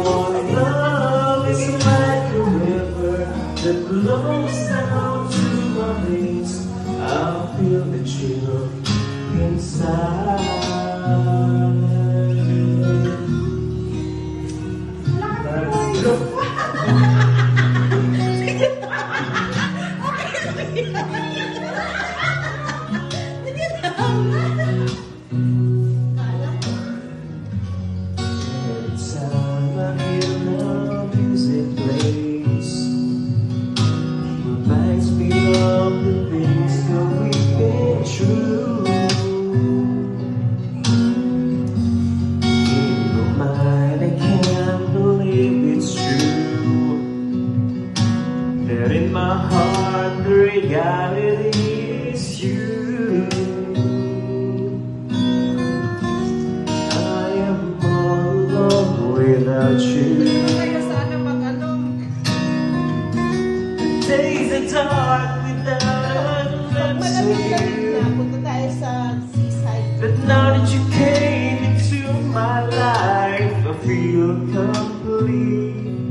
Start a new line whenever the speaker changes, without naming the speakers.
Love is like a river that flows down to my veins. I feel the chill inside. That in my heart the reality is you. I am all alone without you. The days are dark without a but now that you came into my life, I feel complete.